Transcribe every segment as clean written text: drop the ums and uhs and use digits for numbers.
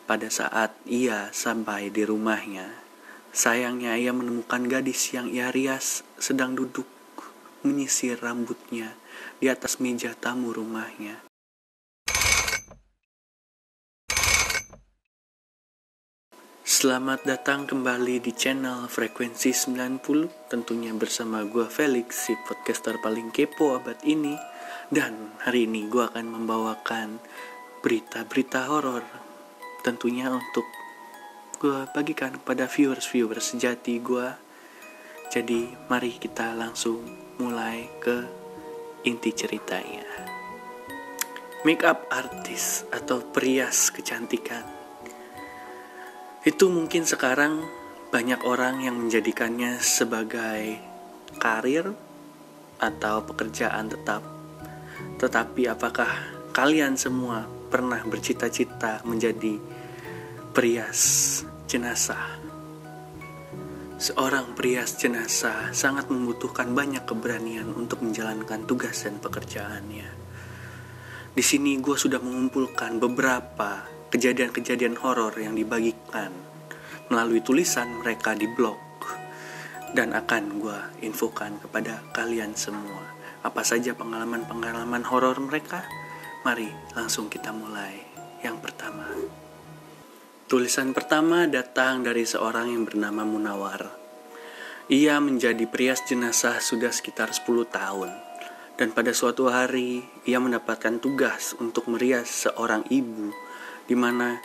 Pada saat ia sampai di rumahnya, sayangnya ia menemukan gadis yang ia rias sedang duduk menyisir rambutnya di atas meja tamu rumahnya. Selamat datang kembali di channel Frekuensi 90, tentunya bersama gue Felix, si podcaster paling kepo abad ini. Dan hari ini gue akan membawakan berita-berita horor, tentunya untuk gue bagikan kepada viewers sejati gue. Jadi mari kita langsung mulai ke inti ceritanya. Makeup artist atau perias kecantikan, itu mungkin sekarang banyak orang yang menjadikannya sebagai karir atau pekerjaan tetap. Tetapi apakah kalian semua pernah bercita-cita menjadi perias jenazah? Seorang perias jenazah sangat membutuhkan banyak keberanian untuk menjalankan tugas dan pekerjaannya. Di sini gue sudah mengumpulkan beberapa kejadian-kejadian horor yang dibagikan melalui tulisan mereka di blog, dan akan gue infokan kepada kalian semua apa saja pengalaman-pengalaman horor mereka. Mari langsung kita mulai. Yang pertama, tulisan pertama datang dari seorang yang bernama Munawar. Ia menjadi perias jenazah sudah sekitar 10 tahun, dan pada suatu hari ia mendapatkan tugas untuk merias seorang ibu, di mana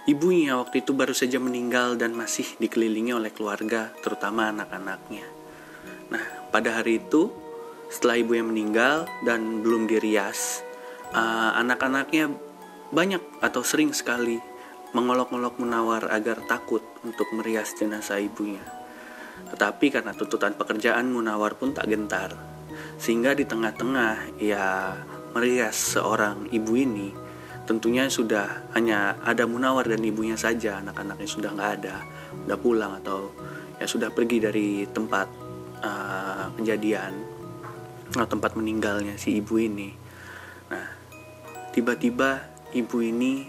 ibunya waktu itu baru saja meninggal dan masih dikelilingi oleh keluarga, terutama anak-anaknya. Nah, pada hari itu, setelah ibunya meninggal dan belum dirias, anak-anaknya banyak atau sering sekali mengolok-olok Munawar agar takut untuk merias jenazah ibunya. Tetapi karena tuntutan pekerjaan, Munawar pun tak gentar, sehingga di tengah-tengah ia merias seorang ibu ini. Tentunya sudah hanya ada Munawar dan ibunya saja, anak-anaknya sudah nggak ada, udah pulang atau ya sudah pergi dari tempat kejadian atau tempat meninggalnya si ibu ini. Nah, tiba-tiba ibu ini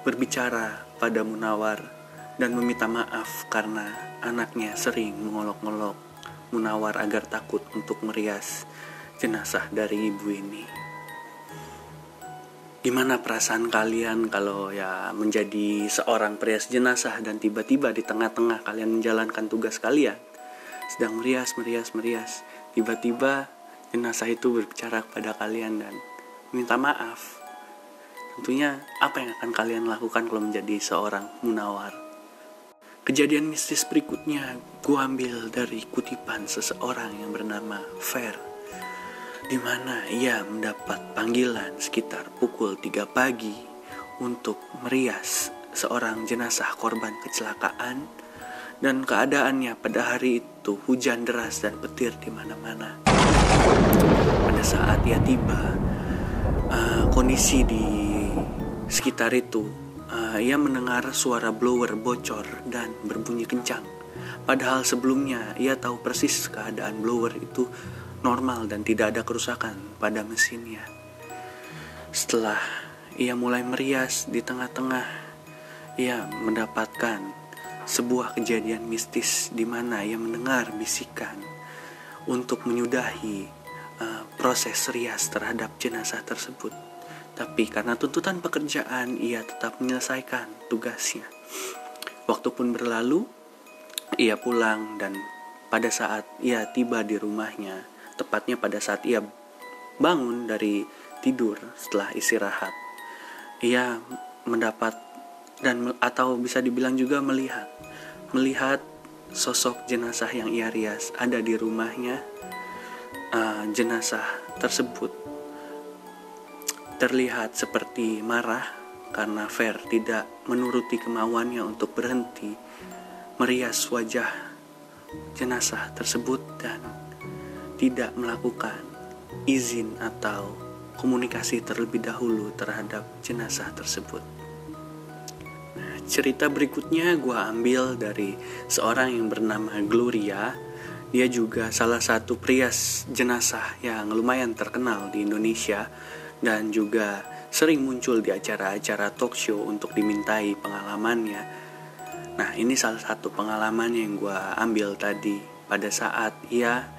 berbicara pada Munawar dan meminta maaf karena anaknya sering mengolok-olok Munawar agar takut untuk merias jenazah dari ibu ini. Gimana perasaan kalian kalau ya menjadi seorang perias jenazah dan tiba-tiba di tengah-tengah kalian menjalankan tugas kalian, sedang merias, tiba-tiba jenazah itu berbicara kepada kalian dan minta maaf. Tentunya apa yang akan kalian lakukan kalau menjadi seorang Munawar? Kejadian mistis berikutnya gue ambil dari kutipan seseorang yang bernama Fer, di mana ia mendapat panggilan sekitar pukul 3 pagi untuk merias seorang jenazah korban kecelakaan, dan keadaannya pada hari itu hujan deras dan petir di mana-mana. Pada saat ia tiba, kondisi di sekitar itu, ia mendengar suara blower bocor dan berbunyi kencang. Padahal sebelumnya ia tahu persis keadaan blower itu normal dan tidak ada kerusakan pada mesinnya. Setelah ia mulai merias, di tengah-tengah ia mendapatkan sebuah kejadian mistis di mana ia mendengar bisikan untuk menyudahi proses rias terhadap jenazah tersebut. Tapi karena tuntutan pekerjaan, ia tetap menyelesaikan tugasnya. Waktu pun berlalu, ia pulang, dan pada saat ia tiba di rumahnya, tepatnya pada saat ia bangun dari tidur setelah istirahat, ia mendapat dan atau bisa dibilang juga melihat sosok jenazah yang ia rias ada di rumahnya. Jenazah tersebut terlihat seperti marah karena Fer tidak menuruti kemauannya untuk berhenti merias wajah jenazah tersebut dan tidak melakukan izin atau komunikasi terlebih dahulu terhadap jenazah tersebut. Nah, cerita berikutnya gue ambil dari seorang yang bernama Gloria. Dia juga salah satu perias jenazah yang lumayan terkenal di Indonesia dan juga sering muncul di acara-acara talk show untuk dimintai pengalamannya. Nah, ini salah satu pengalaman yang gue ambil tadi pada saat ia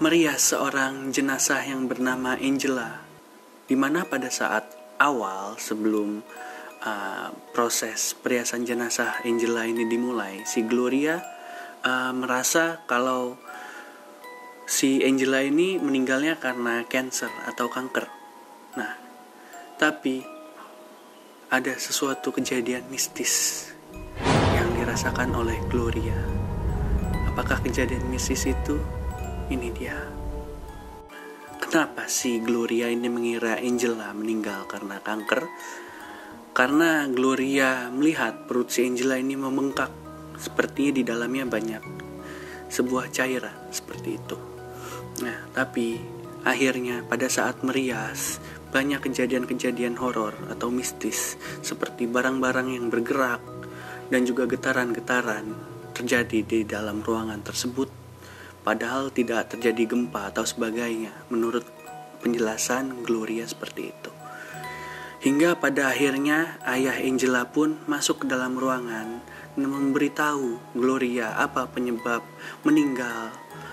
merias seorang jenazah yang bernama Angela, dimana pada saat awal sebelum proses periasan jenazah Angela ini dimulai, si Gloria merasa kalau si Angela ini meninggalnya karena cancer atau kanker. Nah, tapi ada sesuatu kejadian mistis yang dirasakan oleh Gloria. Apakah kejadian mistis itu? Ini dia. Kenapa si Gloria ini mengira Angela meninggal karena kanker? Karena Gloria melihat perut si Angela ini membengkak, sepertinya di dalamnya banyak sebuah cairan seperti itu. Nah, tapi akhirnya pada saat merias, banyak kejadian-kejadian horor atau mistis seperti barang-barang yang bergerak dan juga getaran-getaran terjadi di dalam ruangan tersebut, padahal tidak terjadi gempa atau sebagainya menurut penjelasan Gloria seperti itu. Hingga pada akhirnya ayah Angela pun masuk ke dalam ruangan dan memberitahu Gloria apa penyebab meninggal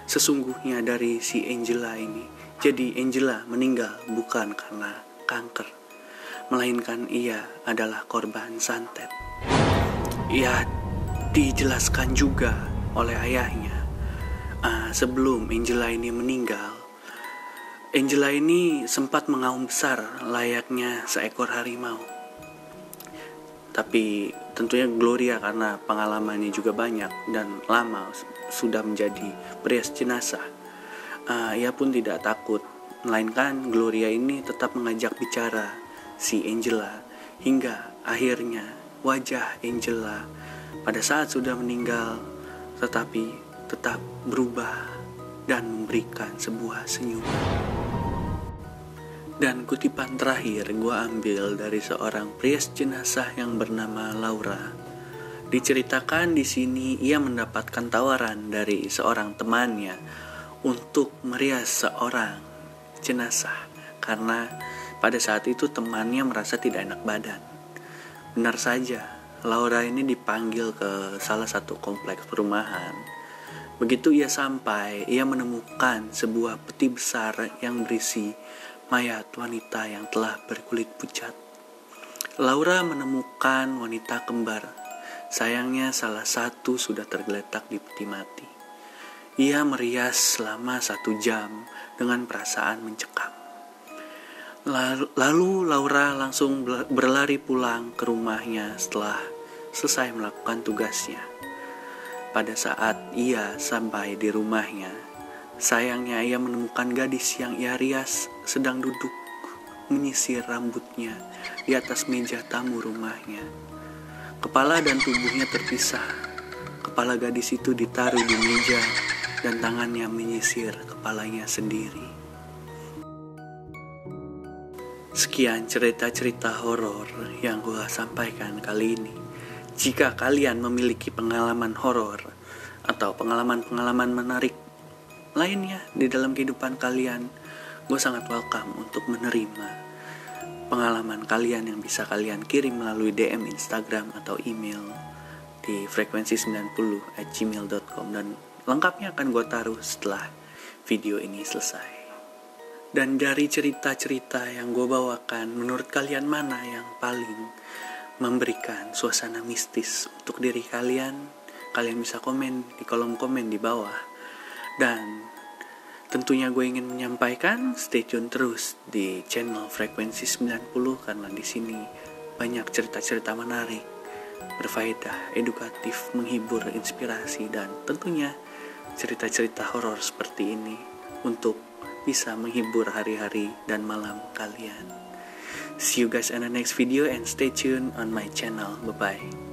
sesungguhnya dari si Angela ini. Jadi Angela meninggal bukan karena kanker, melainkan ia adalah korban santet. Ia dijelaskan juga oleh ayahnya, sebelum Angela ini meninggal, Angela ini sempat mengaum besar layaknya seekor harimau. Tapi tentunya Gloria karena pengalamannya juga banyak dan lama sudah menjadi perias jenazah, ia pun tidak takut, melainkan Gloria ini tetap mengajak bicara si Angela hingga akhirnya wajah Angela pada saat sudah meninggal tetapi tetap berubah dan memberikan sebuah senyuman. Dan kutipan terakhir gue ambil dari seorang perias jenazah yang bernama Laura. Diceritakan di sini ia mendapatkan tawaran dari seorang temannya untuk merias seorang jenazah karena pada saat itu temannya merasa tidak enak badan. Benar saja, Laura ini dipanggil ke salah satu kompleks perumahan. Begitu ia sampai, ia menemukan sebuah peti besar yang berisi mayat wanita yang telah berkulit pucat. Laura menemukan wanita kembar. Sayangnya salah satu sudah tergeletak di peti mati. Ia merias selama 1 jam dengan perasaan mencekam. Lalu Laura langsung berlari pulang ke rumahnya setelah selesai melakukan tugasnya. Pada saat ia sampai di rumahnya, sayangnya ia menemukan gadis yang ia rias sedang duduk menyisir rambutnya di atas meja tamu rumahnya. Kepala dan tubuhnya terpisah. Kepala gadis itu ditaruh di meja dan tangannya menyisir kepalanya sendiri. Sekian cerita-cerita horor yang gue sampaikan kali ini. Jika kalian memiliki pengalaman horor atau pengalaman-pengalaman menarik lainnya di dalam kehidupan kalian, gue sangat welcome untuk menerima pengalaman kalian yang bisa kalian kirim melalui DM Instagram atau email di frekuensi90@gmail.com, dan lengkapnya akan gue taruh setelah video ini selesai. Dan dari cerita-cerita yang gue bawakan, menurut kalian mana yang paling memberikan suasana mistis untuk diri kalian? Kalian bisa komen di kolom komen di bawah. Dan tentunya gue ingin menyampaikan, stay tune terus di channel Frekuensi 90 karena di sini banyak cerita-cerita menarik, berfaedah, edukatif, menghibur, inspirasi, dan tentunya cerita-cerita horor seperti ini untuk bisa menghibur hari-hari dan malam kalian. See you guys in the next video and stay tuned on my channel. Bye-bye.